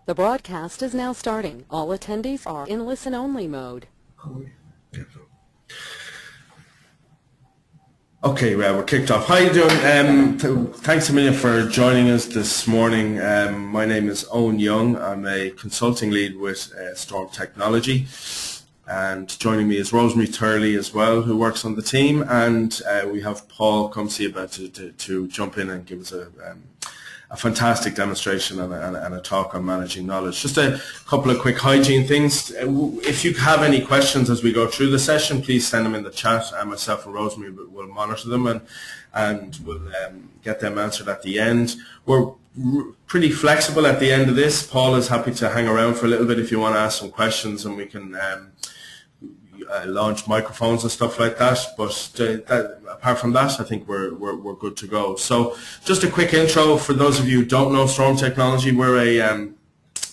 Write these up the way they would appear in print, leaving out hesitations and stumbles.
The broadcast is now starting. All attendees are in listen-only mode. Okay, we're kicked off. How you doing? Thanks a million for joining us this morning. My name is Owen Young. I'm a consulting lead with Storm Technology. And joining me is Rosemary Turley as well, who works on the team. And we have Paul Cumsey about to jump in and give us a fantastic demonstration and a talk on managing knowledge. Just a couple of quick hygiene things. If you have any questions as we go through the session, please send them in the chat, and myself and Rosemary will monitor them and we'll get them answered at the end. We're pretty flexible at the end of this. Paul is happy to hang around for a little bit if you want to ask some questions, and we can launch microphones and stuff like that, but apart from that, I think we're good to go. So just a quick intro for those of you who don't know Storm Technology. We're a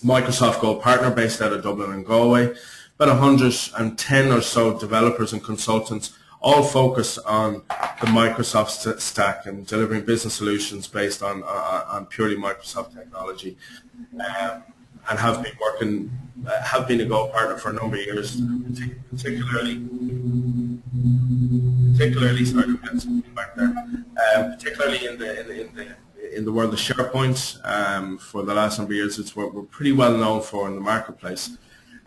Microsoft Go partner based out of Dublin and Galway. About 110 or so developers and consultants, all focus on the Microsoft stack and delivering business solutions based on purely Microsoft technology. And have been a Go partner for a number of years, particularly sorry, I'm getting something back there. Particularly in the world of SharePoint, for the last number of years, it's what we're pretty well known for in the marketplace.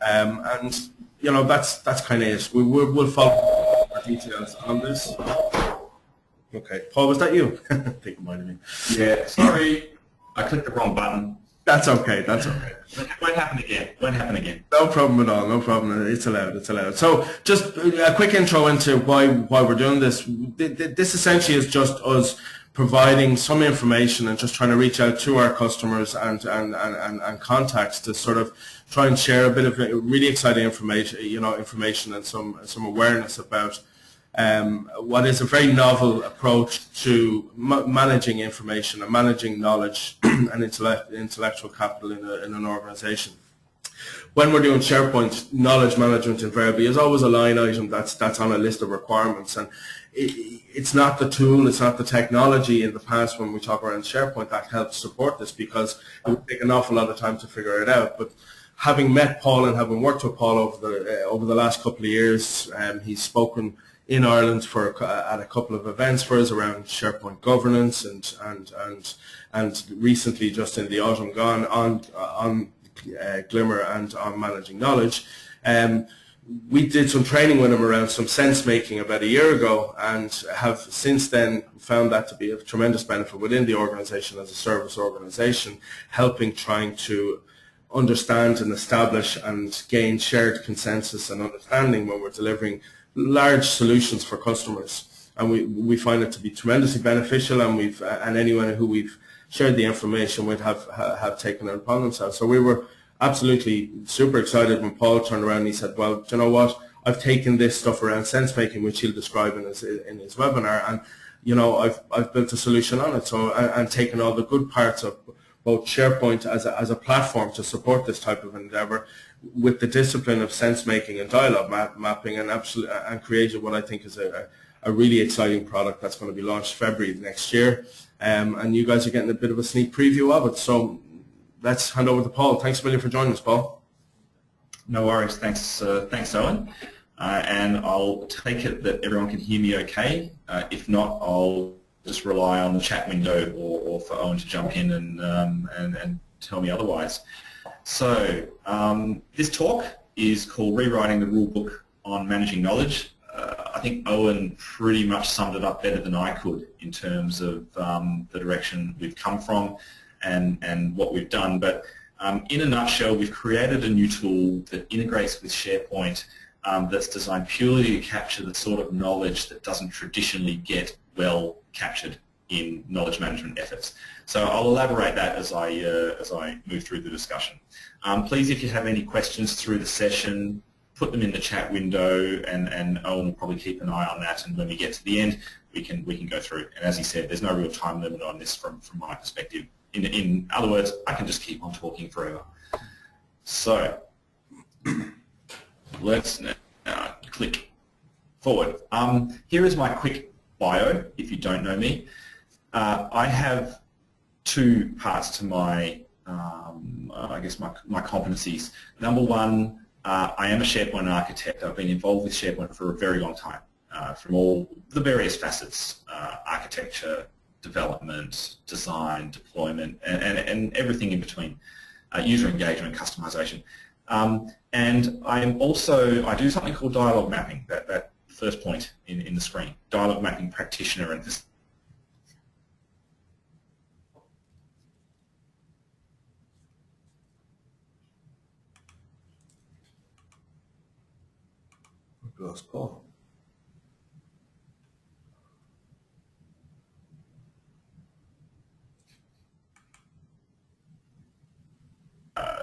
And you know, that's kind of it. We'll follow more details on this. Okay, Paul, was that you? I think it might have been. Yeah, sorry, I clicked the wrong button. That's okay. That's okay. Won't happen again. No problem at all. No problem. It's allowed. So, just a quick intro into why we're doing this. This essentially is just us providing some information and just trying to reach out to our customers and contacts to sort of try and share a bit of really exciting information and some awareness about what is a very novel approach to managing information and managing knowledge and intellectual capital in an organization. When we're doing SharePoint, knowledge management invariably is always a line item that's on a list of requirements, and it's not the tool, it's not the technology in the past when we talk around SharePoint that helps support this, because it would take an awful lot of time to figure it out. But having met Paul and having worked with Paul over the last couple of years, he's spoken in Ireland at a couple of events for us around SharePoint governance and recently, just in the autumn gone, on Glimmer and on managing knowledge. We did some training with him around some sense making about a year ago, and have since then found that to be of tremendous benefit within the organization as a service organization, trying to understand and establish and gain shared consensus and understanding when we're delivering large solutions for customers. And we find it to be tremendously beneficial, and anyone who we've shared the information with have taken it upon themselves. So we were absolutely super excited when Paul turned around and he said, well, do you know what, I've taken this stuff around sense making, which he'll describe in his webinar, and you know, I've built a solution on it. So and taken all the good parts of both SharePoint as a platform to support this type of endeavor, with the discipline of sense making and dialogue mapping, and created what I think is a really exciting product that's going to be launched February next year. And you guys are getting a bit of a sneak preview of it. So let's hand over to Paul. Thanks a million for joining us, Paul. No worries. Thanks, Owen. And I'll take it that everyone can hear me okay. If not, I'll just rely on the chat window or for Owen to jump in and tell me otherwise. So this talk is called Rewriting the Rulebook on Managing Knowledge. I think Owen pretty much summed it up better than I could in terms of the direction we've come from and what we've done. But in a nutshell, we've created a new tool that integrates with SharePoint that's designed purely to capture the sort of knowledge that doesn't traditionally get well captured in knowledge management efforts. So I'll elaborate that as I move through the discussion. Please, if you have any questions through the session, put them in the chat window, and Owen will probably keep an eye on that. And when we get to the end, we can go through. And as he said, there's no real time limit on this from my perspective. In other words, I can just keep on talking forever. So let's now click forward. Here is my quick bio, if you don't know me. I have two parts to my I guess my competencies. Number one, I am a SharePoint architect. I've been involved with SharePoint for a very long time, from all the various facets, architecture, development, design, deployment, and everything in between, user engagement, customization. And I do something called dialogue mapping, that first point in the screen, dialogue mapping practitioner. And this lost Paul.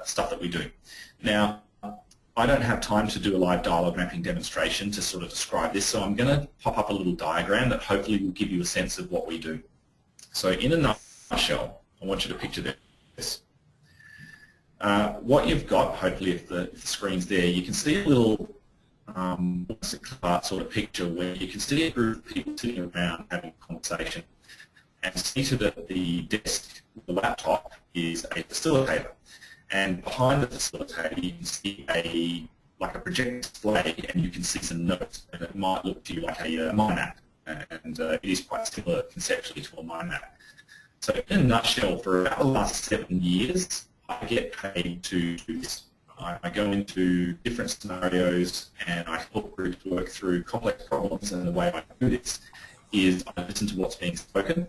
Stuff that we do. Now, I don't have time to do a live dialogue mapping demonstration to sort of describe this, so I'm going to pop up a little diagram that hopefully will give you a sense of what we do. So in a nutshell, I want you to picture this. What you've got, hopefully if the screen's there, you can see a little sort of picture where you can see a group of people sitting around having a conversation, and seated at the desk, the laptop, is a facilitator. And behind the facilitator, you can see like a projector display, and you can see some notes, and it might look to you like a mind map, and it is quite similar conceptually to a mind map. So in a nutshell, for about the last 7 years, I get paid to do this. I go into different scenarios, and I help groups work through complex problems, and the way I do this is I listen to what's being spoken,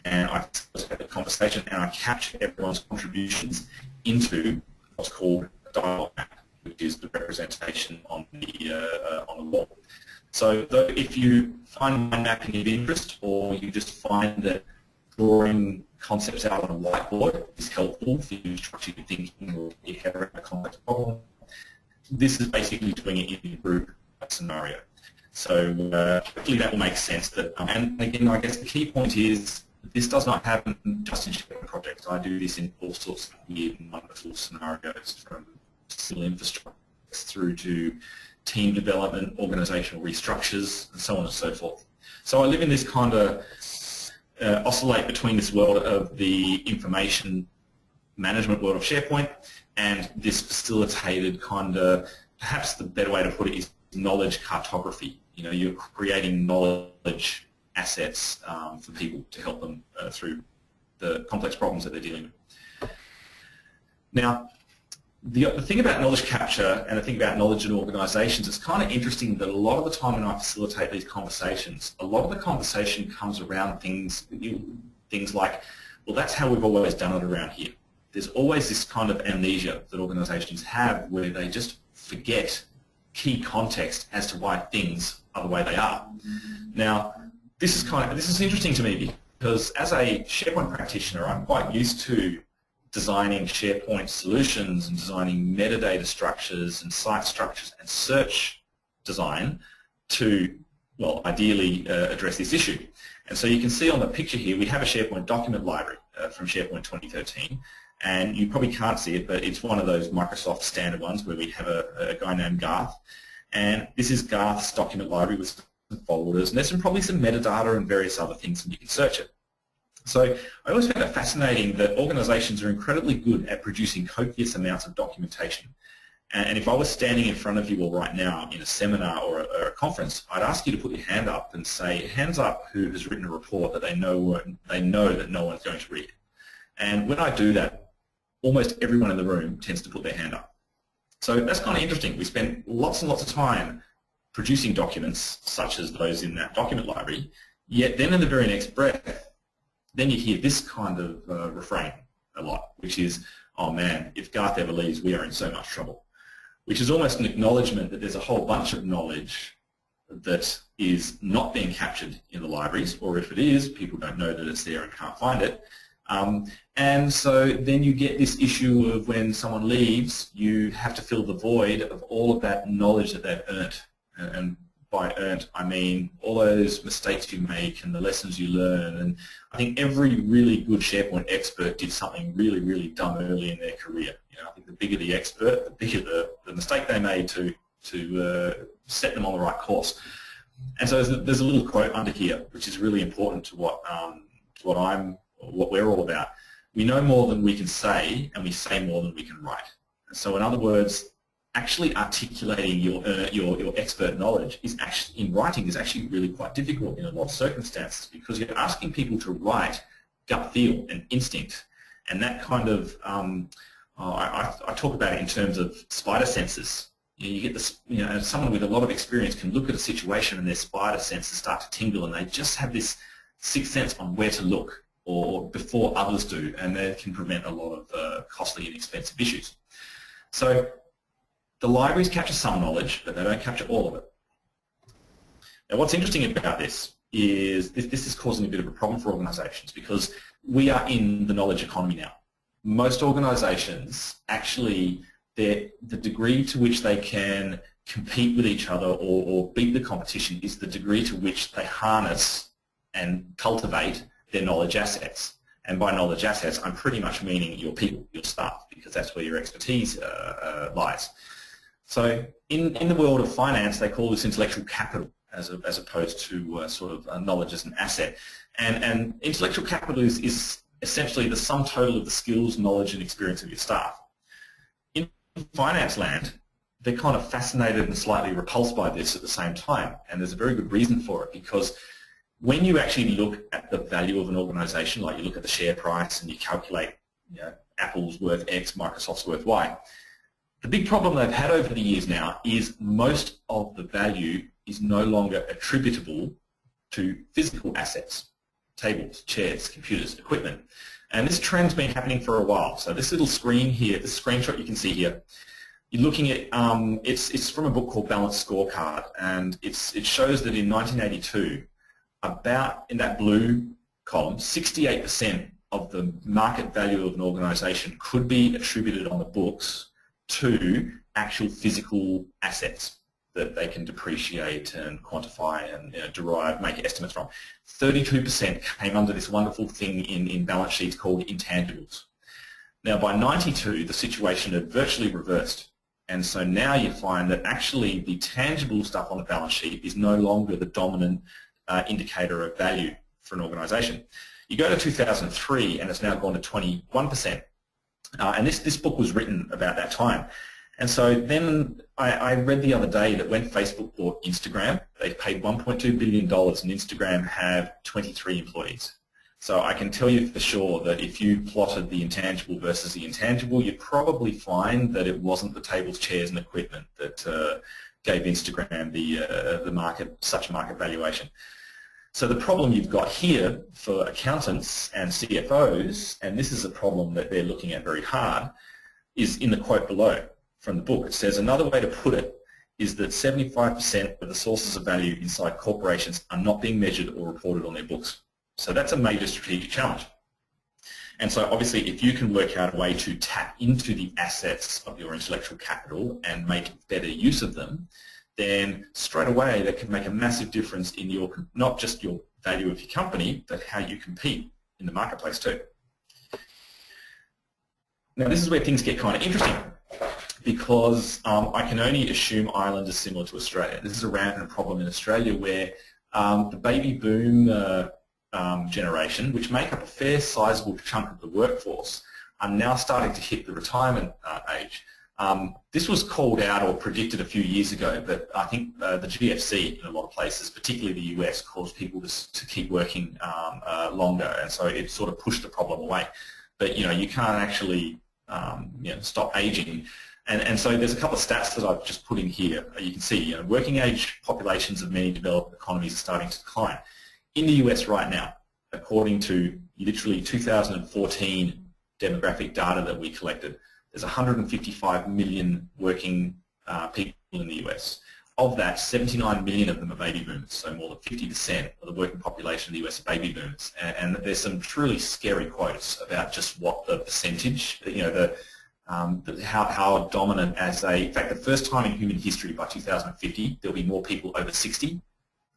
and I facilitate the conversation, and I capture everyone's contributions into what's called a dialogue map, which is the representation on the wall. So if you find mind mapping of interest, or you just find that drawing concepts out on a whiteboard is helpful for you structured thinking or your head around a complex problem, this is basically doing it in a group scenario. So hopefully that will make sense. And again, I guess the key point is this does not happen just in SharePoint projects. I do this in all sorts of weird and wonderful scenarios, from civil infrastructure through to team development, organizational restructures, and so on and so forth. So I live in this kind of oscillate between this world of the information management world of SharePoint and this facilitated kind of, perhaps the better way to put it is knowledge cartography. You know, you're creating knowledge assets for people to help them through the complex problems that they're dealing with. Now, the thing about knowledge capture and the thing about knowledge in organizations, it's kind of interesting that a lot of the time when I facilitate these conversations, a lot of the conversation comes around things like, well, that's how we've always done it around here. There's always this kind of amnesia that organizations have where they just forget key context as to why things are the way they are. Now, this is interesting to me because as a SharePoint practitioner, I'm quite used to designing SharePoint solutions and designing metadata structures and site structures and search design to, well, ideally address this issue. And so you can see on the picture here, we have a SharePoint document library from SharePoint 2013. And you probably can't see it, but it's one of those Microsoft standard ones where we have a guy named Garth. And this is Garth's document library with some folders, and there's probably some metadata and various other things, and you can search it. So I always found it fascinating that organizations are incredibly good at producing copious amounts of documentation. And if I was standing in front of you all right now in a seminar or a conference, I'd ask you to put your hand up and say, hands up who has written a report that they know that no one's going to read. And when I do that, almost everyone in the room tends to put their hand up. So that's kind of interesting. We spend lots and lots of time producing documents such as those in that document library, yet then in the very next breath, then you hear this kind of refrain a lot, which is, oh man, if Garth ever leaves, we are in so much trouble, which is almost an acknowledgement that there's a whole bunch of knowledge that is not being captured in the libraries, or if it is, people don't know that it's there and can't find it. And so then you get this issue of when someone leaves, you have to fill the void of all of that knowledge that they've earned. And by earned, I mean all those mistakes you make and the lessons you learn. And I think every really good SharePoint expert did something really, really dumb early in their career. You know, I think the bigger the expert, the bigger the mistake they made to set them on the right course. And so there's a little quote under here, which is really important to what we're all about. We know more than we can say, and we say more than we can write. So in other words, actually articulating your expert knowledge is actually, in writing, is actually really quite difficult in a lot of circumstances, because you're asking people to write gut feel and instinct, and that kind of I talk about it in terms of spider senses. You get this, someone with a lot of experience can look at a situation and their spider senses start to tingle, and they just have this sixth sense on where to look, or before others do, and that can prevent a lot of costly and expensive issues. So the libraries capture some knowledge, but they don't capture all of it. Now, what's interesting about this is this is causing a bit of a problem for organisations, because we are in the knowledge economy now. Most organisations actually, the degree to which they can compete with each other or beat the competition is the degree to which they harness and cultivate their knowledge assets. And by knowledge assets, I'm pretty much meaning your people, your staff, because that's where your expertise lies. So in the world of finance, they call this intellectual capital as opposed to sort of knowledge as an asset. And intellectual capital is essentially the sum total of the skills, knowledge, and experience of your staff. In finance land, they're kind of fascinated and slightly repulsed by this at the same time, and there's a very good reason for it, because when you actually look at the value of an organization, like you look at the share price and you calculate, Apple's worth X, Microsoft's worth Y, the big problem they've had over the years now is most of the value is no longer attributable to physical assets, tables, chairs, computers, equipment. And this trend's been happening for a while. So this little screen here, this screenshot you can see here, you're looking at, it's from a book called Balanced Scorecard, and it shows that in 1982, about, in that blue column, 68% of the market value of an organization could be attributed on the books to actual physical assets that they can depreciate and quantify and derive, make estimates from. 32% came under this wonderful thing in balance sheets called intangibles. Now by 92, the situation had virtually reversed. And so now you find that actually the tangible stuff on the balance sheet is no longer the dominant indicator of value for an organization. You go to 2003 and it's now gone to 21%. And this book was written about that time. And so then I read the other day that when Facebook bought Instagram, they paid $1.2 billion, and Instagram have 23 employees. So I can tell you for sure that if you plotted the intangible versus the intangible, you'd probably find that it wasn't the tables, chairs, and equipment that gave Instagram the market, such market valuation. So the problem you've got here for accountants and CFOs, and this is a problem that they're looking at very hard, is in the quote below from the book. It says, another way to put it is that 75% of the sources of value inside corporations are not being measured or reported on their books. So that's a major strategic challenge. And so obviously if you can work out a way to tap into the assets of your intellectual capital and make better use of them, then straight away that can make a massive difference in your, not just your value of your company, but how you compete in the marketplace too. Now this is where things get kind of interesting, because I can only assume Ireland is similar to Australia. This is a rampant problem in Australia where the baby boom generation, which make up a fair sizable chunk of the workforce, are now starting to hit the retirement age. This was called out or predicted a few years ago, but I think the GFC in a lot of places, particularly the US, caused people to keep working longer, and so it sort of pushed the problem away. But you can't actually stop aging. And so there's a couple of stats that I've just put in here. You can see working age populations of many developed economies are starting to decline. In the US right now, according to literally 2014 demographic data that we collected, there's 155 million working people in the US. Of that, 79 million of them are baby boomers, so more than 50% of the working population in the US are baby boomers. And there's some truly scary quotes about just what the percentage, how dominant in fact, the first time in human history by 2050, there'll be more people over 60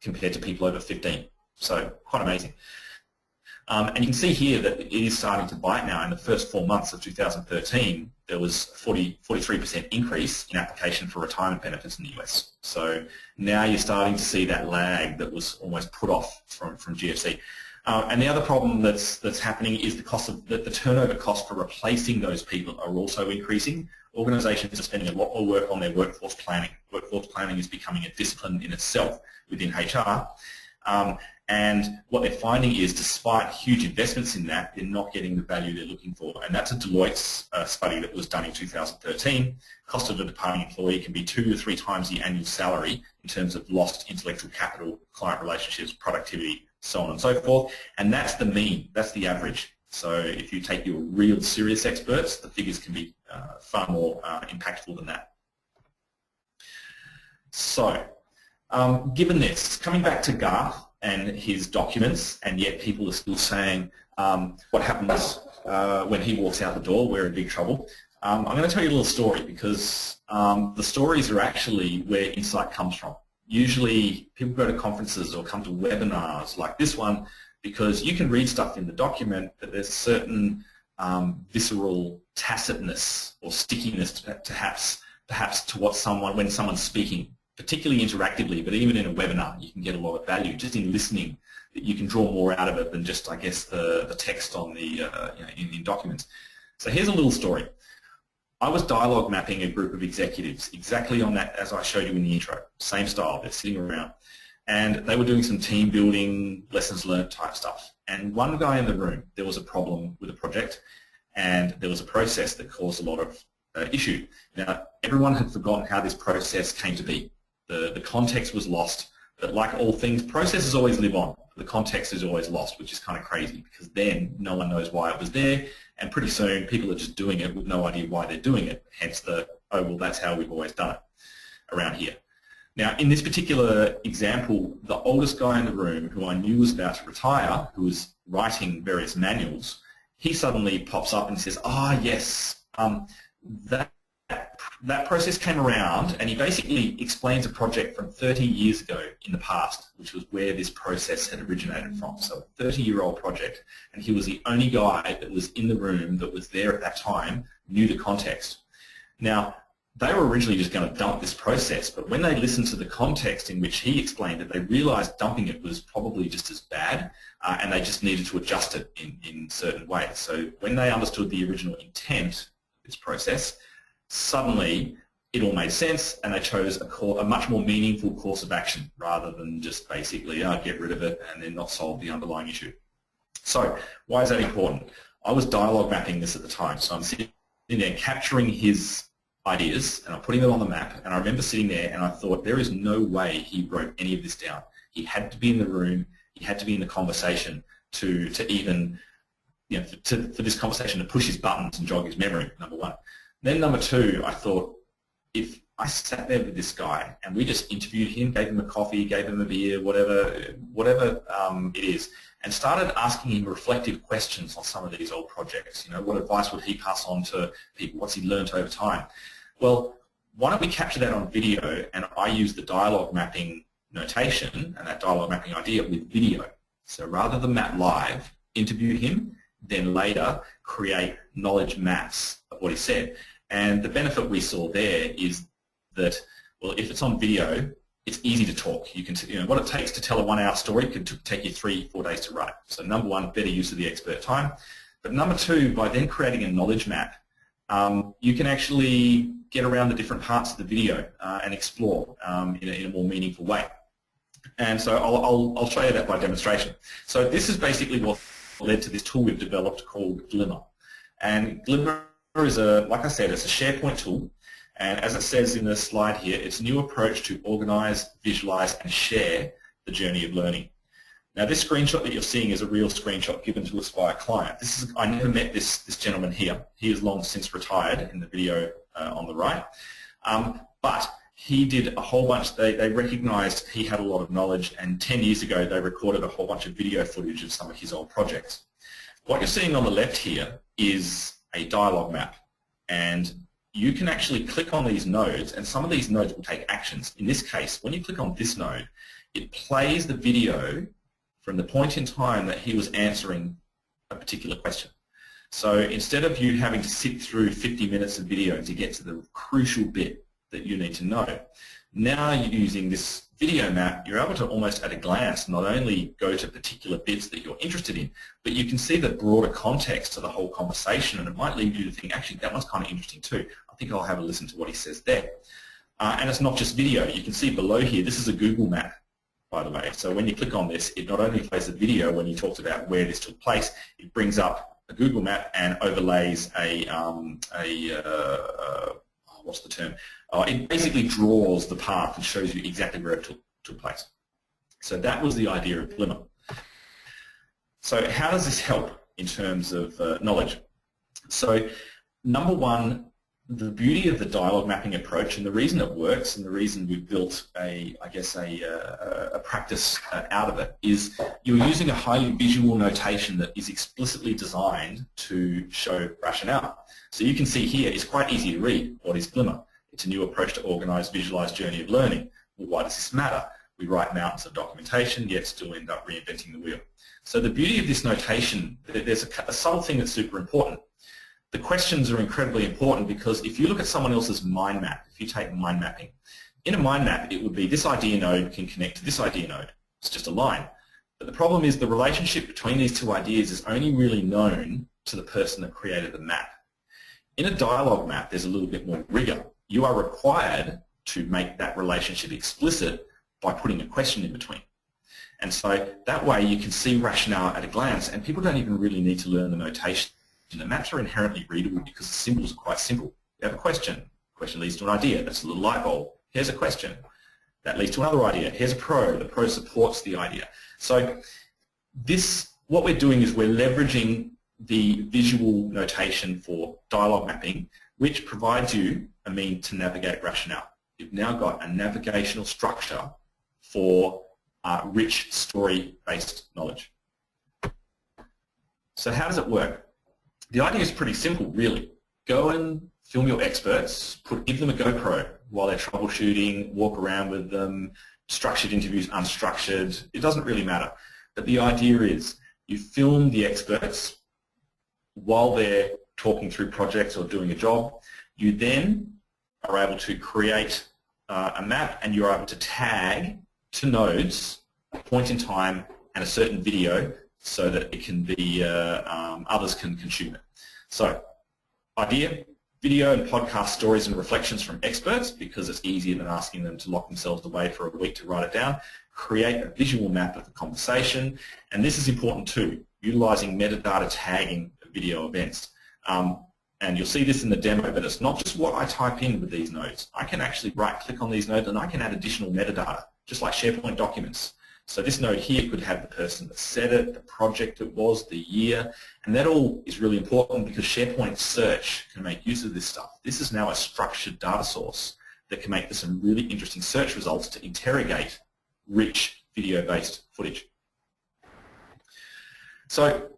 compared to people over 15. So quite amazing. And you can see here that it is starting to bite now. In the first 4 months of 2013, there was a 43% increase in application for retirement benefits in the US. So now you're starting to see that lag that was almost put off from GFC. And the other problem that's happening is the turnover cost for replacing those people are also increasing. Organisations are spending a lot more work on their workforce planning. Workforce planning is becoming a discipline in itself within HR. And what they're finding is, despite huge investments in that, they're not getting the value they're looking for. And that's a Deloitte's study that was done in 2013. Cost of a departing employee can be 2 to 3 times the annual salary in terms of lost intellectual capital, client relationships, productivity, so on and so forth. And that's the mean, that's the average. So if you take your real serious experts, the figures can be far more impactful than that. So, given this, coming back to Garth and his documents, and yet people are still saying what happens when he walks out the door, we're in big trouble. I'm going to tell you a little story, because the stories are actually where insight comes from. Usually people go to conferences or come to webinars like this one because you can read stuff in the document, but there's a certain visceral tacitness or stickiness perhaps to what when someone's speaking, particularly interactively, but even in a webinar you can get a lot of value just in listening. That you can draw more out of it than just, I guess, the text on the in documents. So here's a little story. I was dialogue mapping a group of executives exactly on that as I showed you in the intro. Same style, they're sitting around. And they were doing some team building, lessons learned type stuff. And one guy in the room, there was a problem with a project, and there was a process that caused a lot of issue. Now, everyone had forgotten how this process came to be. The context was lost, but like all things, processes always live on. The context is always lost, which is kind of crazy, because then no one knows why it was there, and pretty soon people are just doing it with no idea why they're doing it, hence the, oh, well, that's how we've always done it around here. Now, in this particular example, the oldest guy in the room, who I knew was about to retire, who was writing various manuals, he suddenly pops up and says, ah, yes, that process came around, and he basically explains a project from 30 years ago in the past, which was where this process had originated from. So a 30-year-old project, and he was the only guy that was in the room that was there at that time, knew the context. Now, they were originally just going to dump this process, but when they listened to the context in which he explained it, they realized dumping it was probably just as bad, and they just needed to adjust it in certain ways. So when they understood the original intent of this process, suddenly it all made sense, and they chose a much more meaningful course of action rather than just basically get rid of it and then not solve the underlying issue. So why is that important? I was dialogue mapping this at the time, so I'm sitting there capturing his ideas and I'm putting them on the map, and I remember sitting there and I thought, there is no way he wrote any of this down. He had to be in the room, he had to be in the conversation to even, for this conversation to push his buttons and jog his memory, number one. Then number two, I thought, if I sat there with this guy and we just interviewed him, gave him a coffee, gave him a beer, whatever it is, and started asking him reflective questions on some of these old projects, what advice would he pass on to people, what's he learned over time? Well, why don't we capture that on video, and I use the dialogue mapping notation and that dialogue mapping idea with video. So rather than map live, interview him, then later create knowledge maps of what he said. And the benefit we saw there is that, well, if it's on video, it's easy to talk. You can, what it takes to tell a 1-hour story could take you 3-4 days to write. So number one, better use of the expert time. But number two, by then creating a knowledge map, you can actually get around the different parts of the video and explore in a more meaningful way. And so I'll show you that by demonstration. So this is basically what led to this tool we've developed called Glimmer. And Glimmer is like I said, it's a SharePoint tool. And as it says in the slide here, it's a new approach to organize, visualize, and share the journey of learning. Now, this screenshot that you're seeing is a real screenshot given to us by a client. I never met this gentleman here. He is long since retired in the video on the right. But he did a whole bunch. They recognized he had a lot of knowledge, and 10 years ago they recorded a whole bunch of video footage of some of his old projects. What you're seeing on the left here is a dialogue map, and you can actually click on these nodes, and some of these nodes will take actions. In this case, when you click on this node, it plays the video from the point in time that he was answering a particular question. So instead of you having to sit through 50 minutes of video to get to the crucial bit that you need to know, Now using this video map, you're able to almost at a glance not only go to particular bits that you're interested in, but you can see the broader context to the whole conversation, and it might lead you to think, actually, that one's kind of interesting too. I think I'll have a listen to what he says there. And it's not just video. You can see below here, this is a Google map, by the way. So when you click on this, it not only plays the video when you talked about where this took place, it brings up a Google map and overlays what's the term? It basically draws the path and shows you exactly where it took place. So that was the idea of Glimmer. So how does this help in terms of knowledge? So number one, the beauty of the dialogue mapping approach, and the reason it works and the reason we've built a practice out of it, is you're using a highly visual notation that is explicitly designed to show rationale. So you can see here, it's quite easy to read. What is Glimmer? It's a new approach to organize, visualize journey of learning. Well, why does this matter? We write mountains of documentation, yet still end up reinventing the wheel. So the beauty of this notation, there's a subtle thing that's super important. The questions are incredibly important because if you look at someone else's mind map, if you take mind mapping, in a mind map it would be this idea node can connect to this idea node. It's just a line. But the problem is the relationship between these two ideas is only really known to the person that created the map. In a dialogue map, there's a little bit more rigor. You are required to make that relationship explicit by putting a question in between. And so that way you can see rationale at a glance, and people don't even really need to learn the notation. The maps are inherently readable because the symbols are quite simple. You have a question. Question leads to an idea. That's a little light bulb. Here's a question. That leads to another idea. Here's a pro. The pro supports the idea. So what we're doing is we're leveraging the visual notation for dialogue mapping, which provides you a means to navigate rationale. You've now got a navigational structure for rich story-based knowledge. So how does it work? The idea is pretty simple, really. Go and film your experts, give them a GoPro while they're troubleshooting, walk around with them, structured interviews, unstructured, it doesn't really matter. But the idea is you film the experts while they're talking through projects or doing a job. You then are able to create a map, and you're able to tag to nodes a point in time and a certain video so that it can be, others can consume it. So, idea, video and podcast stories and reflections from experts, because it's easier than asking them to lock themselves away for a week to write it down. Create a visual map of the conversation, and this is important too, utilizing metadata tagging of video events. And you'll see this in the demo, but it's not just what I type in with these nodes. I can actually right-click on these nodes and I can add additional metadata, just like SharePoint documents. So this node here could have the person that said it, the project it was, the year, and that all is really important because SharePoint search can make use of this stuff. This is now a structured data source that can make some really interesting search results to interrogate rich video-based footage. So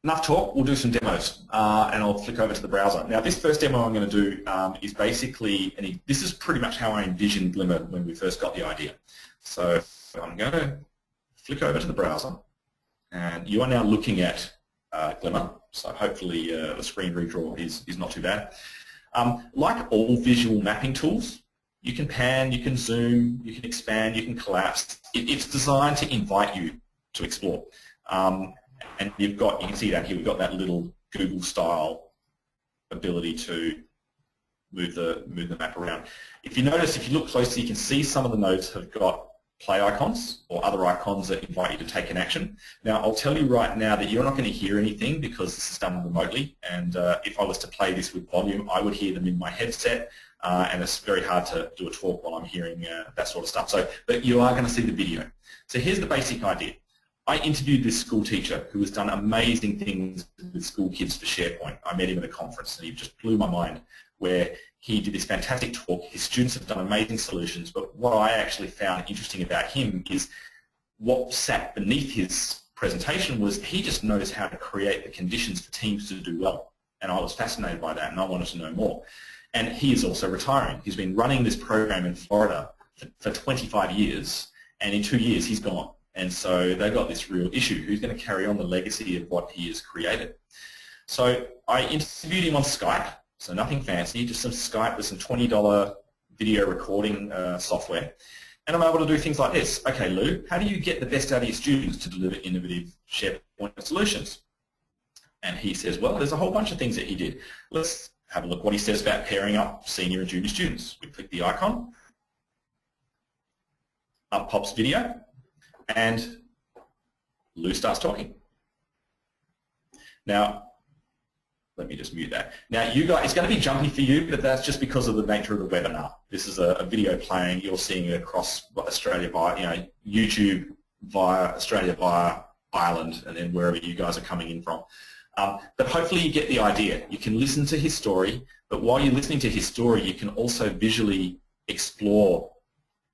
enough talk, we'll do some demos, and I'll flick over to the browser. Now this first demo I'm going to do is basically, this is pretty much how I envisioned Glimmer when we first got the idea. So I'm going to flick over to the browser, and you are now looking at Glimmer, so hopefully the screen redraw is not too bad. Like all visual mapping tools, you can pan, you can zoom, you can expand, you can collapse. It's designed to invite you to explore. And you can see that here, we've got that little Google-style ability to move the map around. If you notice, if you look closely, you can see some of the nodes have got play icons or other icons that invite you to take an action. Now, I'll tell you right now that you're not going to hear anything because this is done remotely, and if I was to play this with volume, I would hear them in my headset, and it's very hard to do a talk while I'm hearing that sort of stuff. But you are going to see the video. So here's the basic idea. I interviewed this school teacher who has done amazing things with school kids for SharePoint. I met him at a conference and he just blew my mind, where he did this fantastic talk. His students have done amazing solutions, but what I actually found interesting about him is what sat beneath his presentation was he just knows how to create the conditions for teams to do well. And I was fascinated by that and I wanted to know more. And he is also retiring. He's been running this program in Florida for 25 years, and in 2 years he's gone. And so they've got this real issue. Who's going to carry on the legacy of what he has created? So I interviewed him on Skype, so nothing fancy, just some Skype with some $20 video recording software, and I'm able to do things like this. Okay, Lou, how do you get the best out of your students to deliver innovative SharePoint solutions? And he says, well, there's a whole bunch of things that he did. Let's have a look what he says about pairing up senior and junior students. We click the icon, up pops video, and Lou starts talking. Now, let me just mute that. Now, you guys, it's going to be jumpy for you, but that's just because of the nature of the webinar. This is a video playing. You're seeing it across Australia via, YouTube via Australia via Ireland, and then wherever you guys are coming in from. But hopefully you get the idea. You can listen to his story, but while you're listening to his story, you can also visually explore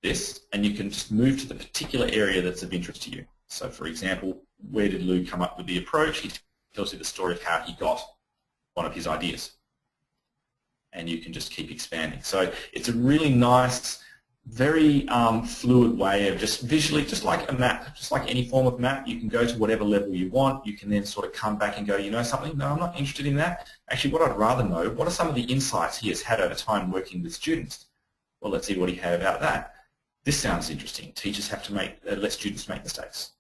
this, and you can just move to the particular area that's of interest to you. So, for example, where did Lou come up with the approach? He tells you the story of how he got one of his ideas, and you can just keep expanding. So it's a really nice, very fluid way of just visually, just like a map, just like any form of map. You can go to whatever level you want. You can then sort of come back and go, you know something, no, I'm not interested in that. Actually, what I'd rather know, what are some of the insights he has had over time working with students? Well, let's see what he had about that. This sounds interesting. Teachers have to let students make mistakes.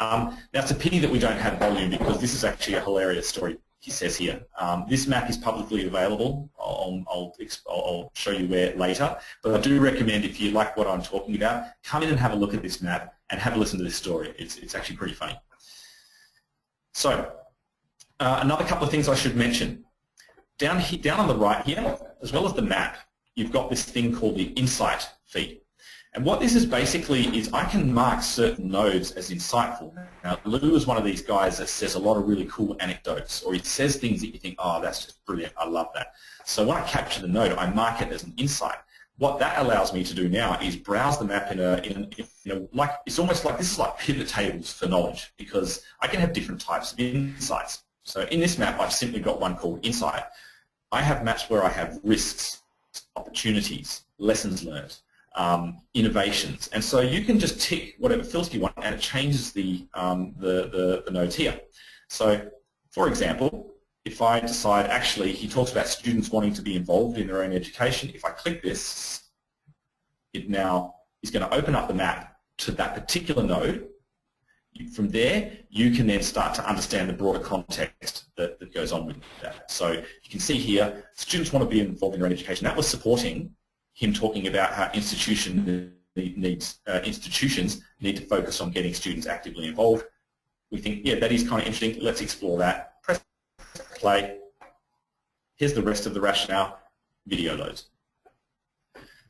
Now, it's a pity that we don't have volume, because this is actually a hilarious story. He says here, this map is publicly available. I'll show you where later, but I do recommend, if you like what I'm talking about, come in and have a look at this map and have a listen to this story. It's actually pretty funny. So, another couple of things I should mention. Down on the right here, as well as the map, you've got this thing called the Insight feed. And what this is basically is I can mark certain nodes as insightful. Now, Lou is one of these guys that says a lot of really cool anecdotes, or he says things that you think, oh, that's just brilliant, I love that. So when I capture the node, I mark it as an insight. What that allows me to do now is browse the map like, it's almost like, this is like pivot tables for knowledge, because I can have different types of insights. So in this map, I've simply got one called Insight. I have maps where I have risks, opportunities, lessons learned, innovations, and so you can just tick whatever filter you want, and it changes the nodes here. So, for example, if I decide, actually, he talks about students wanting to be involved in their own education. If I click this, it now is going to open up the map to that particular node. From there, you can then start to understand the broader context that goes on with that. So you can see here, students want to be involved in their own education. That was supporting him talking about how institutions need to focus on getting students actively involved. We think, yeah, that is kind of interesting. Let's explore that. Press play. Here's the rest of the rationale. Video loads.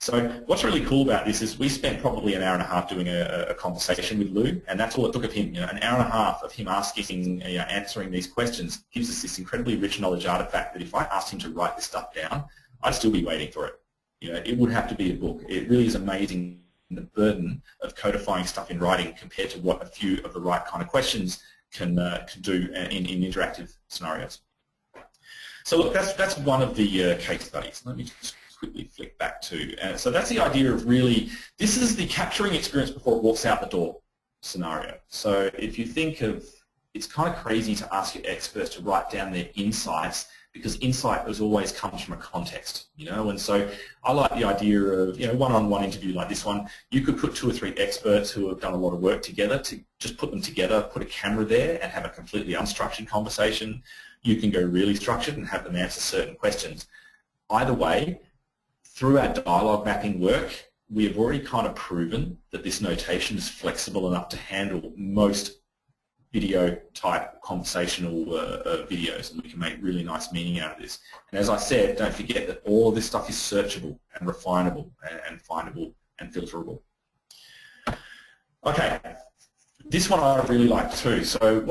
So what's really cool about this is we spent probably an hour and a half doing a conversation with Lou, and that's all it took of him. An hour and a half of him asking, answering these questions gives us this incredibly rich knowledge artifact that if I asked him to write this stuff down, I'd still be waiting for it. It would have to be a book. It really is amazing, the burden of codifying stuff in writing compared to what a few of the right kind of questions can do in interactive scenarios. So look, that's one of the case studies. Let me just quickly flick back to, so that's the idea of really, this is the capturing experience before it walks out the door scenario. So if you think of, it's kind of crazy to ask your experts to write down their insights, because insight always comes from a context, and so I like the idea of, one-on-one interview like this one. You could put 2 or 3 experts who have done a lot of work together to just put them together, put a camera there and have a completely unstructured conversation. You can go really structured and have them answer certain questions. Either way, through our dialogue mapping work, we have already kind of proven that this notation is flexible enough to handle most video type conversational videos, and we can make really nice meaning out of this. And as I said, don't forget that all of this stuff is searchable and refinable and findable and filterable. Okay, this one I really like too. So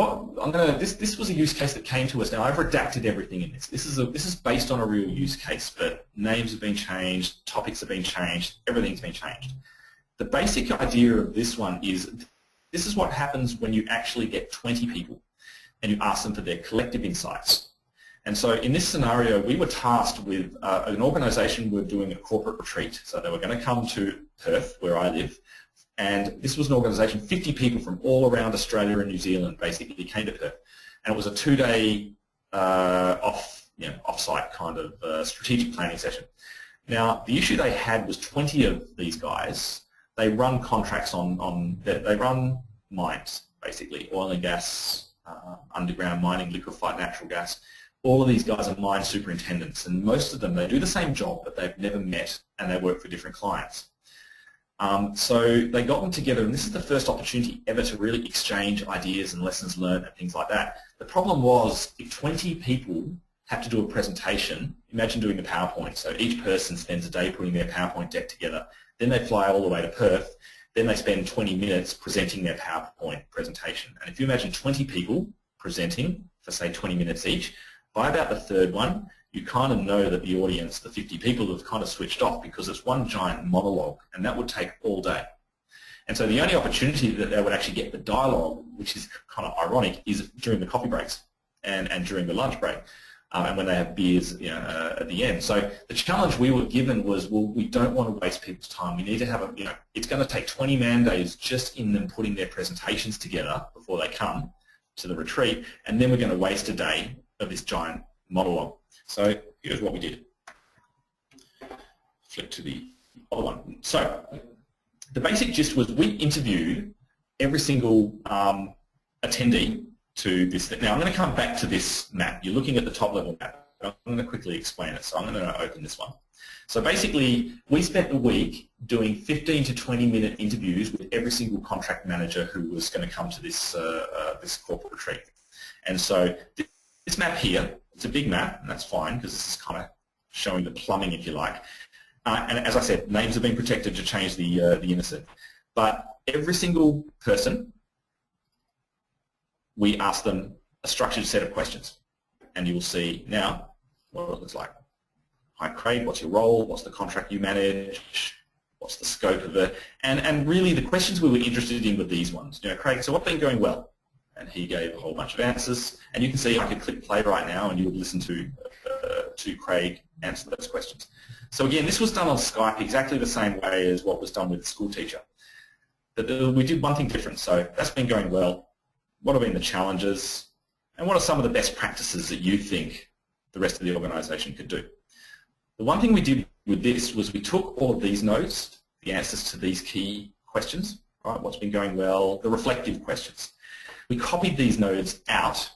this was a use case that came to us. Now I've redacted everything in this. This is based on a real use case, but names have been changed, topics have been changed, everything's been changed. The basic idea of this one is, this is what happens when you actually get 20 people and you ask them for their collective insights. And so in this scenario, we were tasked with an organisation were doing a corporate retreat. So they were going to come to Perth, where I live, and this was an organisation, 50 people from all around Australia and New Zealand basically came to Perth. And it was a 2-day off-site kind of strategic planning session. Now, the issue they had was 20 of these guys, they run contracts they run mines, basically, oil and gas, underground mining, liquefied natural gas. All of these guys are mine superintendents, and most of them, they do the same job, but they've never met, and they work for different clients. So they got them together, and this is the first opportunity ever to really exchange ideas and lessons learned and things like that. The problem was, if 20 people have to do a presentation, imagine doing the PowerPoint. So each person spends a day putting their PowerPoint deck together. Then they fly all the way to Perth. Then they spend 20 minutes presenting their PowerPoint presentation. And if you imagine 20 people presenting for, say, 20 minutes each, by about the third one, you kind of know that the audience, the 50 people, have kind of switched off because it's one giant monologue, and that would take all day. And so the only opportunity that they would actually get the dialogue, which is kind of ironic, is during the coffee breaks and during the lunch break. And when they have beers, at the end. So the challenge we were given was, well, we don't want to waste people's time. We need to have it's going to take 20 man days just in them putting their presentations together before they come to the retreat, and then we're going to waste a day of this giant monologue. So here's what we did. Flip to the other one. So the basic gist was we interviewed every single attendee to this. Now I'm going to come back to this map. You're looking at the top level map. I'm going to quickly explain it. So I'm going to open this one. So basically, we spent the week doing 15 to 20 minute interviews with every single contract manager who was going to come to this this corporate retreat. And so this map here, it's a big map, and that's fine because this is kind of showing the plumbing, if you like. And as I said, names have been protected to change the innocent. But every single person, we ask them a structured set of questions. And you will see now what it looks like. Hi Craig, what's your role? What's the contract you manage? What's the scope of it? And really the questions we were interested in were these ones. Craig, so what's been going well? And he gave a whole bunch of answers. And you can see I could click play right now and you would listen to Craig answer those questions. So again, this was done on Skype exactly the same way as what was done with the school teacher. But we did one thing different. So that's been going well. What have been the challenges? And what are some of the best practices that you think the rest of the organisation could do? The one thing we did with this was we took all of these notes, the answers to these key questions, right? What's been going well, the reflective questions. We copied these nodes out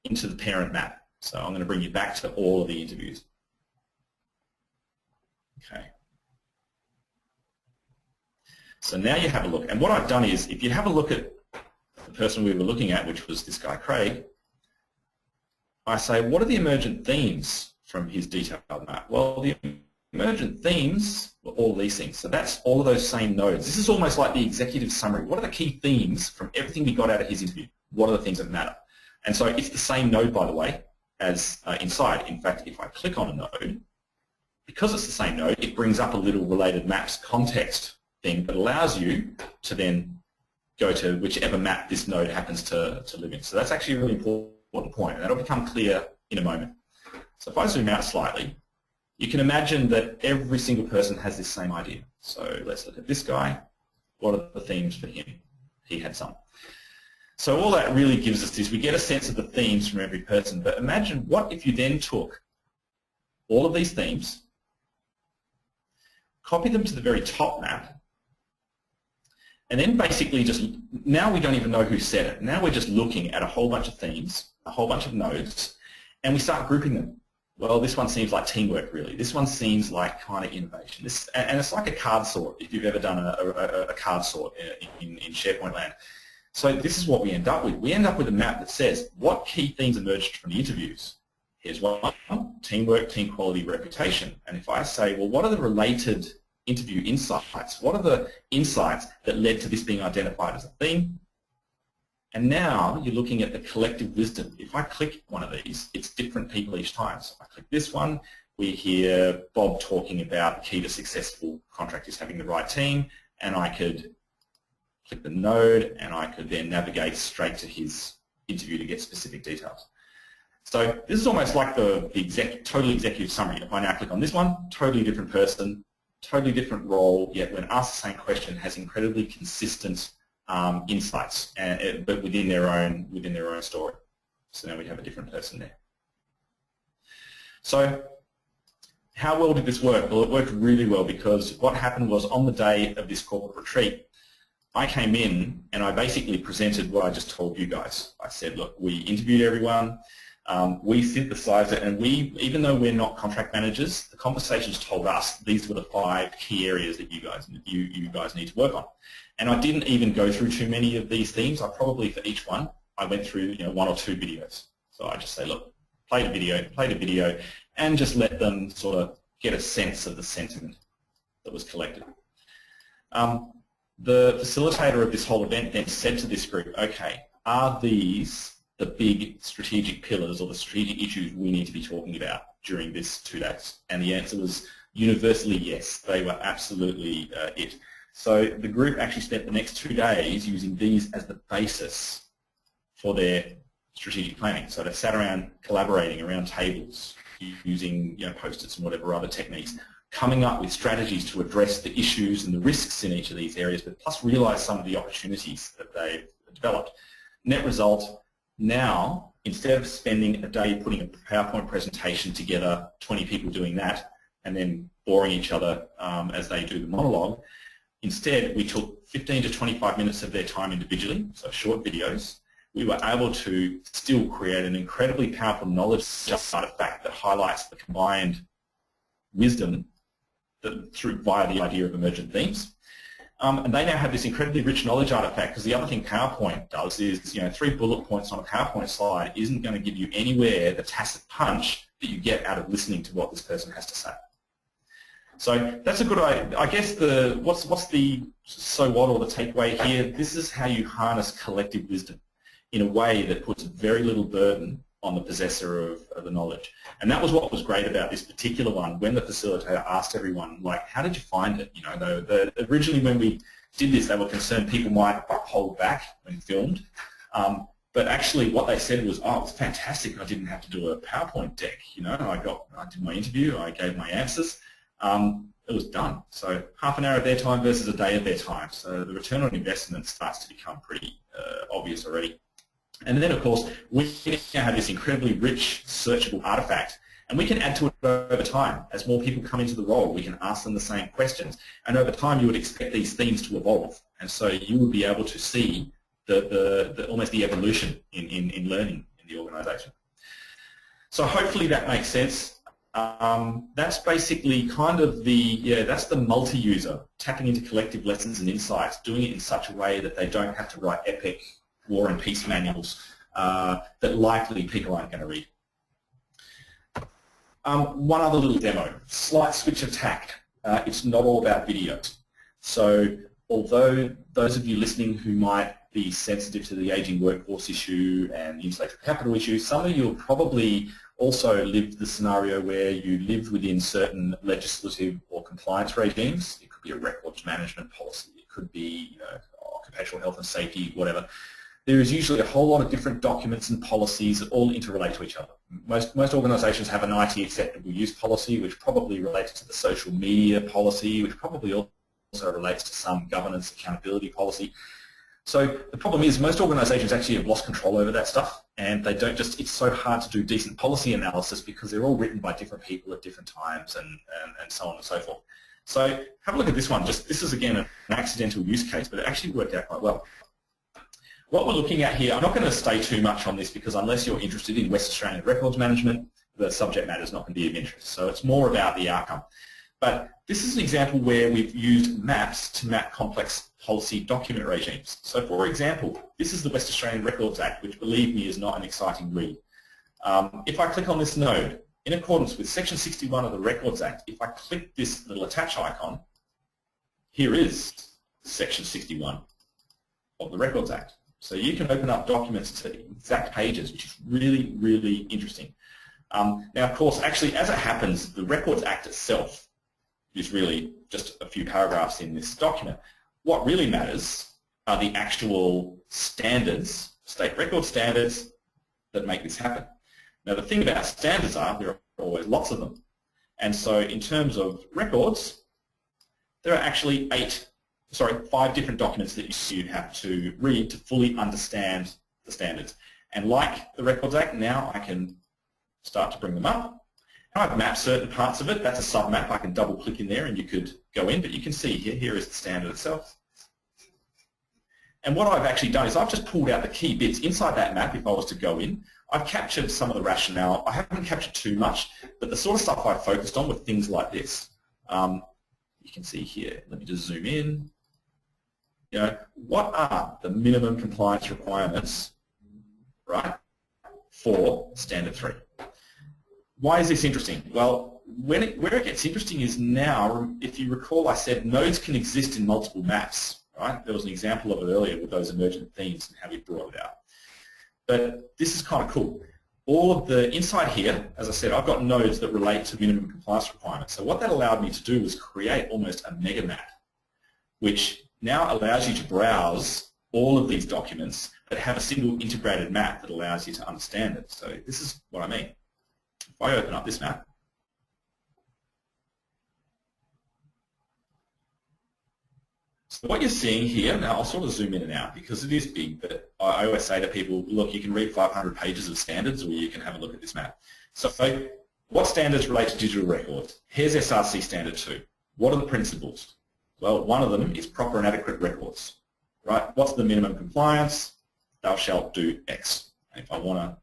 into the parent map. So I'm going to bring you back to all of the interviews. Okay. So now you have a look. And what I've done is, if you have a look at the person we were looking at, which was this guy Craig, I say, what are the emergent themes from his detailed map? Well, the emergent themes were all these things. So that's all of those same nodes. This is almost like the executive summary. What are the key themes from everything we got out of his interview? What are the things that matter? And so it's the same node, by the way, as inside. In fact, if I click on a node, because it's the same node, it brings up a little related maps context thing that allows you to then go to whichever map this node happens to live in. So that's actually a really important point, and that'll become clear in a moment. So if I zoom out slightly, you can imagine that every single person has this same idea. So let's look at this guy. What are the themes for him? He had some. So all that really gives us is we get a sense of the themes from every person, but imagine what if you then took all of these themes, copy them to the very top map, and then basically just, now we don't even know who said it. Now we're just looking at a whole bunch of themes, a whole bunch of nodes, and we start grouping them. Well, this one seems like teamwork, really. This one seems like kind of innovation. And it's like a card sort, if you've ever done a card sort in SharePoint land. So this is what we end up with. We end up with a map that says what key themes emerged from the interviews. Here's one, teamwork, team quality, reputation. And if I say, well, what are the related interview insights? What are the insights that led to this being identified as a theme? And now you're looking at the collective wisdom. If I click one of these, it's different people each time. So if I click this one, we hear Bob talking about the key to successful contract is having the right team, and I could click the node and I could then navigate straight to his interview to get specific details. So this is almost like the total executive summary. If I now click on this one, totally different person, totally different role, yet when asked the same question has incredibly consistent insights, but within their own story. So now we have a different person there. So how well did this work? Well, it worked really well, because what happened was, on the day of this corporate retreat, I came in and I basically presented what I just told you guys. I said, look, we interviewed everyone, we synthesized it, and even though we're not contract managers, the conversations told us these were the 5 key areas that you guys need to work on. And I didn't even go through too many of these themes. I probably, for each one, I went through 1 or 2 videos. So I just say, look, played a video, and just let them sort of get a sense of the sentiment that was collected. The facilitator of this whole event then said to this group, okay, are these the big strategic pillars or the strategic issues we need to be talking about during this 2 days? And the answer was universally yes. They were absolutely it. So the group actually spent the next 2 days using these as the basis for their strategic planning. So they sat around collaborating around tables, using Post-its and whatever other techniques, coming up with strategies to address the issues and the risks in each of these areas, but plus realise some of the opportunities that they've developed. Net result, now, instead of spending a day putting a PowerPoint presentation together, 20 people doing that, and then boring each other as they do the monologue, instead we took 15 to 25 minutes of their time individually, so short videos. We were able to still create an incredibly powerful knowledge artifact that highlights the combined wisdom via the idea of emergent themes. And they now have this incredibly rich knowledge artifact, because the other thing PowerPoint does is, 3 bullet points on a PowerPoint slide isn't going to give you anywhere the tacit punch that you get out of listening to what this person has to say. So that's a good idea. I guess what's the so what or the takeaway here? This is how you harness collective wisdom in a way that puts very little burden on the possessor of the knowledge. And that was what was great about this particular one. When the facilitator asked everyone, like, how did you find it? Originally when we did this, they were concerned people might hold back when filmed. But actually what they said was, oh, it was fantastic. I didn't have to do a PowerPoint deck. I did my interview, I gave my answers. It was done. So half an hour of their time versus a day of their time. So the return on investment starts to become pretty obvious already. And then, of course, we now have this incredibly rich, searchable artifact, and we can add to it over time. As more people come into the role, we can ask them the same questions. And over time, you would expect these themes to evolve. And so you would be able to see almost the evolution in learning in the organisation. So hopefully that makes sense. That's basically kind of that's the multi-user, tapping into collective lessons and insights, doing it in such a way that they don't have to write epic war and peace manuals that likely people aren't going to read. One other little demo, slight switch of tack. It's not all about videos. So although those of you listening who might be sensitive to the ageing workforce issue and the intellectual capital issue, some of you have probably also lived the scenario where you lived within certain legislative or compliance regimes. It could be a records management policy. It could be occupational health and safety, whatever. There is usually a whole lot of different documents and policies that all interrelate to each other. Most organisations have an IT acceptable use policy, which probably relates to the social media policy, which probably also relates to some governance accountability policy. So the problem is most organisations actually have lost control over that stuff, and they don't it's so hard to do decent policy analysis because they're all written by different people at different times and so on and so forth. So have a look at this one. This is again an accidental use case, but it actually worked out quite well. What we're looking at here, I'm not going to stay too much on this because unless you're interested in West Australian records management, the subject matter is not going to be of interest. So it's more about the outcome. But this is an example where we've used maps to map complex policy document regimes. So for example, this is the West Australian Records Act, which believe me is not an exciting read. If I click on this node, in accordance with Section 61 of the Records Act, if I click this little attach icon, here is Section 61 of the Records Act. So you can open up documents to exact pages, which is really, really interesting. Now, of course, actually, as it happens, the Records Act itself is really just a few paragraphs in this document. What really matters are the actual standards, state record standards, that make this happen. Now, the thing about standards there are always lots of them. And so in terms of records, there are actually 5 different documents that you have to read to fully understand the standards. And like the Records Act, now I can start to bring them up. I've mapped certain parts of it. That's a sub-map. I can double-click in there and you could go in, but you can see here is the standard itself. And what I've actually done is I've just pulled out the key bits inside that map. If I was to go in, I've captured some of the rationale. I haven't captured too much, but the sort of stuff I focused on were things like this. You can see here, let me just zoom in. You know, what are the minimum compliance requirements, right, for Standard 3? Why is this interesting? Well, where it gets interesting is now, if you recall, I said nodes can exist in multiple maps, right? There was an example of it earlier with those emergent themes and how we brought it out. But this is kind of cool. All of the inside here, as I said, I've got nodes that relate to minimum compliance requirements. So what that allowed me to do was create almost a mega map, which now allows you to browse all of these documents, but have a single integrated map that allows you to understand it. So this is what I mean. If I open up this map, so what you're seeing here, now I'll sort of zoom in and out because it is big, but I always say to people, look, you can read 500 pages of standards or you can have a look at this map. So what standards relate to digital records? Here's SRC Standard 2. What are the principles? Well, one of them is proper and adequate records, right? What's the minimum compliance? Thou shalt do X. And if I want to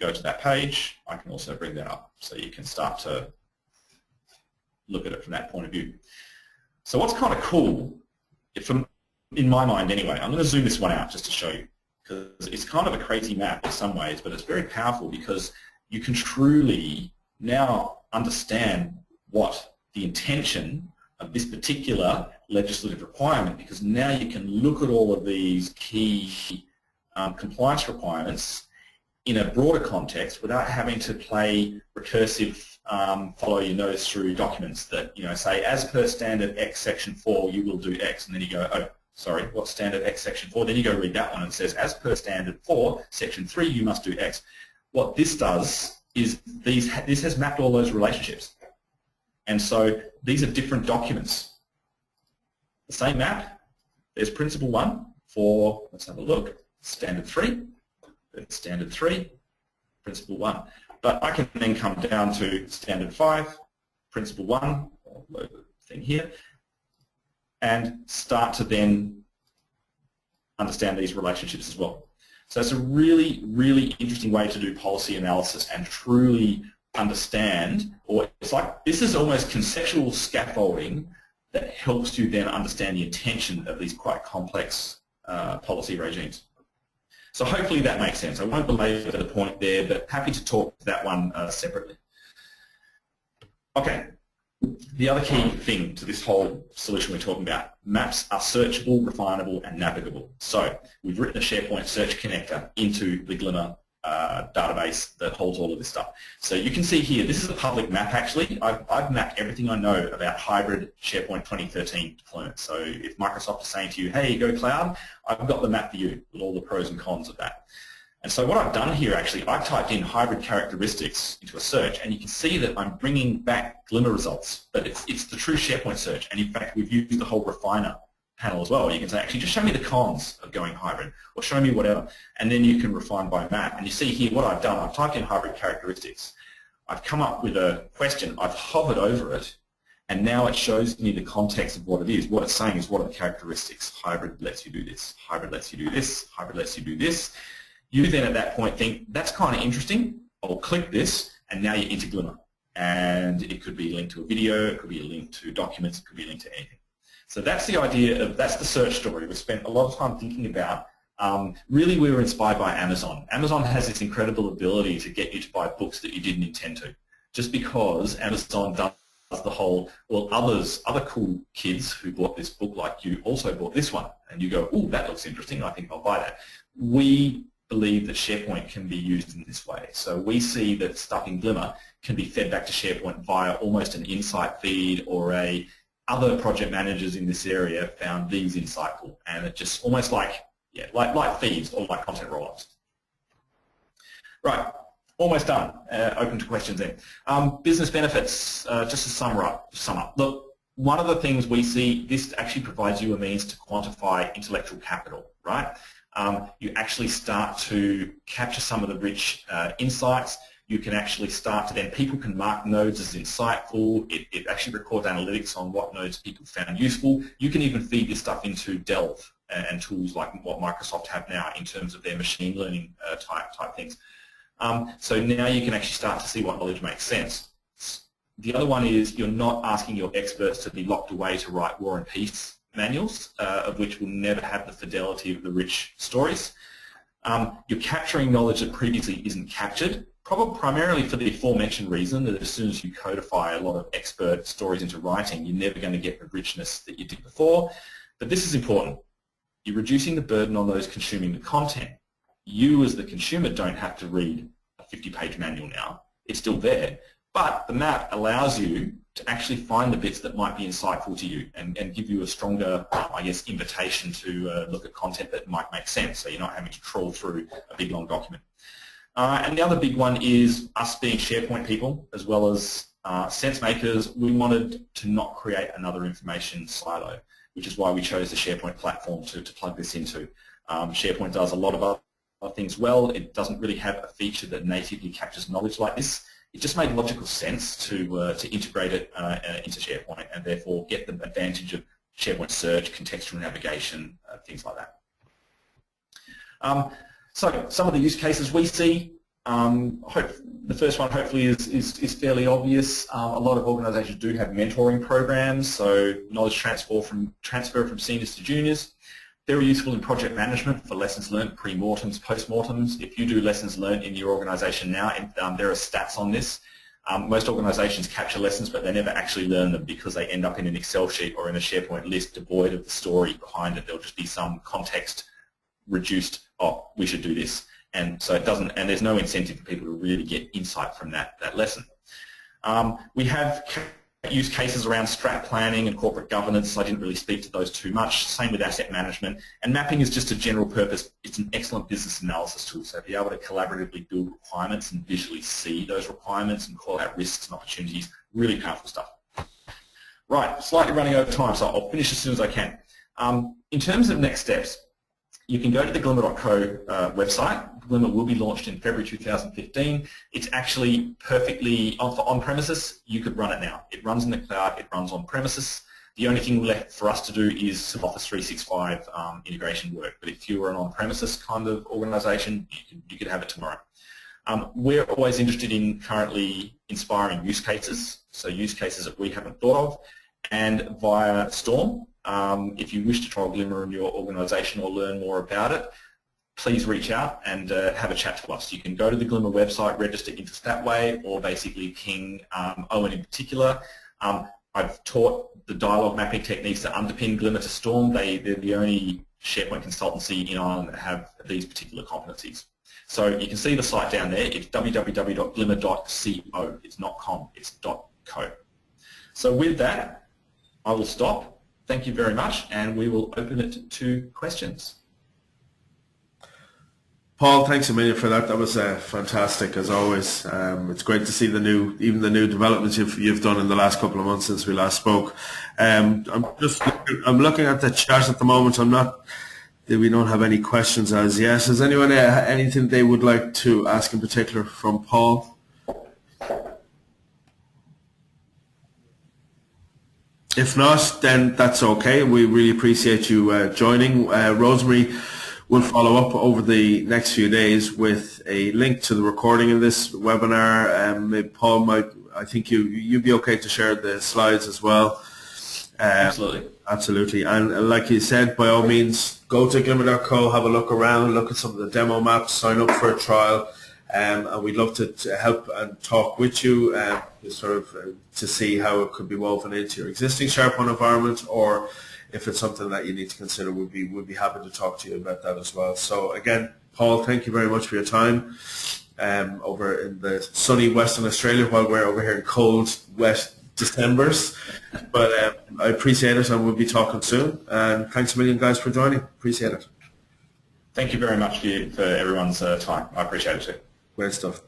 go to that page, I can also bring that up so you can start to look at it from that point of view. So what's kind of cool, in my mind anyway, I'm going to zoom this one out just to show you, because it's kind of a crazy map in some ways, but it's very powerful because you can truly now understand what the intention of this particular legislative requirement, because now you can look at all of these key compliance requirements in a broader context without having to play recursive follow your nose through documents that, you know, say as per standard X section 4 you will do X, and then you go, oh, sorry, what's standard X section 4? Then you go read that one and it says as per standard 4 section 3 you must do X. What this does is this has mapped all those relationships. And so these are different documents. The same map, there's principle 1 for, let's have a look, standard 3, standard 3, principle 1. But I can then come down to standard 5, principle 1, I'll load the thing here, and start to then understand these relationships as well. So it's a really, really interesting way to do policy analysis and truly understand, or it's like, this is almost conceptual scaffolding that helps you then understand the intention of these quite complex policy regimes. So hopefully that makes sense. I won't belabor the point there, but happy to talk to that one separately. Okay, the other key thing to this whole solution we're talking about, maps are searchable, refinable, and navigable. So we've written a SharePoint search connector into the Glimmer database that holds all of this stuff. So you can see here, this is a public map actually. I've mapped everything I know about hybrid SharePoint 2013 deployment. So if Microsoft is saying to you, hey, go cloud, I've got the map for you with all the pros and cons of that. And so what I've done here actually, I've typed in hybrid characteristics into a search, and you can see that I'm bringing back Glimmer results, but it's the true SharePoint search. And in fact, we've used the whole refiner panel as well. You can say, actually, just show me the cons of going hybrid, or show me whatever, and then you can refine by map. And you see here what I've done. I've typed in hybrid characteristics. I've come up with a question. I've hovered over it, and now it shows me the context of what it is. What it's saying is, what are the characteristics? Hybrid lets you do this. Hybrid lets you do this. Hybrid lets you do this. You then at that point think, that's kind of interesting. I'll click this, and now you're into Glimmer. And it could be linked to a video. It could be a link to documents. It could be a link to anything. So that's the idea of, that's the search story. We spent a lot of time thinking about, really we were inspired by Amazon. Amazon has this incredible ability to get you to buy books that you didn't intend to. Just because Amazon does the whole, well, other cool kids who bought this book like you also bought this one. And you go, oh, that looks interesting, I think I'll buy that. We believe that SharePoint can be used in this way. So we see that stuff in Glimmer can be fed back to SharePoint via almost an insight feed, or other project managers in this area found these insightful, and it just almost like, yeah, like feeds or like content rollups. Right, almost done. Open to questions then. Business benefits, just to sum up. Look, one of the things we see, this actually provides you a means to quantify intellectual capital, right? You actually start to capture some of the rich insights. you can actually start to then, people can mark nodes as insightful. It actually records analytics on what nodes people found useful. You can even feed this stuff into Delve and tools like what Microsoft have now in terms of their machine learning type things. So now you can actually start to see what knowledge makes sense. The other one is you're not asking your experts to be locked away to write War and Peace manuals, of which will never have the fidelity of the rich stories. You're capturing knowledge that previously isn't captured, probably primarily for the aforementioned reason that as soon as you codify a lot of expert stories into writing, you're never going to get the richness that you did before. But this is important. You're reducing the burden on those consuming the content. You as the consumer don't have to read a 50-page manual now. It's still there. But the map allows you to actually find the bits that might be insightful to you and give you a stronger, I guess, invitation to look at content that might make sense, so you're not having to trawl through a big, long document. And the other big one is us being SharePoint people, as well as sense makers. We wanted to not create another information silo, which is why we chose the SharePoint platform to plug this into. SharePoint does a lot of other things well. It doesn't really have a feature that natively captures knowledge like this. It just made logical sense to integrate it into SharePoint and therefore get the advantage of SharePoint search, contextual navigation, things like that. So some of the use cases we see, the first one hopefully is fairly obvious. A lot of organisations do have mentoring programs, so knowledge transfer from seniors to juniors. They're useful in project management for lessons learned, pre-mortems, post-mortems. If you do lessons learned in your organisation now, there are stats on this. Most organisations capture lessons, but they never actually learn them because they end up in an Excel sheet or in a SharePoint list devoid of the story behind it. There'll just be some context reduced, oh, we should do this. And so it doesn't, and there's no incentive for people to really get insight from that lesson. We have use cases around strat planning and corporate governance. I didn't really speak to those too much. Same with asset management. And mapping is just a general purpose. It's an excellent business analysis tool. So be able to collaboratively build requirements and visually see those requirements and call out risks and opportunities, really powerful stuff. Right, slightly running over time, so I'll finish as soon as I can. In terms of next steps, you can go to the glimmer.co website. Glimmer will be launched in February 2015. It's actually perfectly on-premises. You could run it now. It runs in the cloud. It runs on-premises. The only thing left for us to do is some Office 365 integration work. But if you were an on-premises kind of organisation, you could have it tomorrow. We're always interested in currently inspiring use cases, so use cases that we haven't thought of, and via Storm. If you wish to trial Glimmer in your organisation or learn more about it, please reach out and have a chat to us. You can go to the Glimmer website, register into that way, or basically ping Owen in particular. I've taught the dialogue mapping techniques that underpin Glimmer to Storm. They're the only SharePoint consultancy in Ireland that have these particular competencies. So you can see the site down there. It's www.glimmer.co. It's not com, it's .co. So with that, I will stop. Thank you very much, and we will open it to questions. Paul, thanks a million for that. That was fantastic as always. It's great to see the new developments you've done in the last couple of months since we last spoke. I'm looking at the chat at the moment. We don't have any questions as yet. Has anyone anything they would like to ask in particular from Paul? If not, then that's okay. We really appreciate you joining. Rosemary will follow up over the next few days with a link to the recording of this webinar. Paul, I think you'd be okay to share the slides as well. Absolutely. Absolutely. And like you said, by all means, go to glimmer.co, have a look around, look at some of the demo maps, sign up for a trial. And we'd love to help and talk with you to see how it could be woven into your existing SharePoint environment, or if it's something that you need to consider, we'd be happy to talk to you about that as well. So again, Paul, thank you very much for your time over in the sunny Western Australia while we're over here in cold, wet Decembers. But I appreciate it, and we'll be talking soon. And thanks a million, guys, for joining. Appreciate it. Thank you very much for everyone's time. I appreciate it too. Great stuff.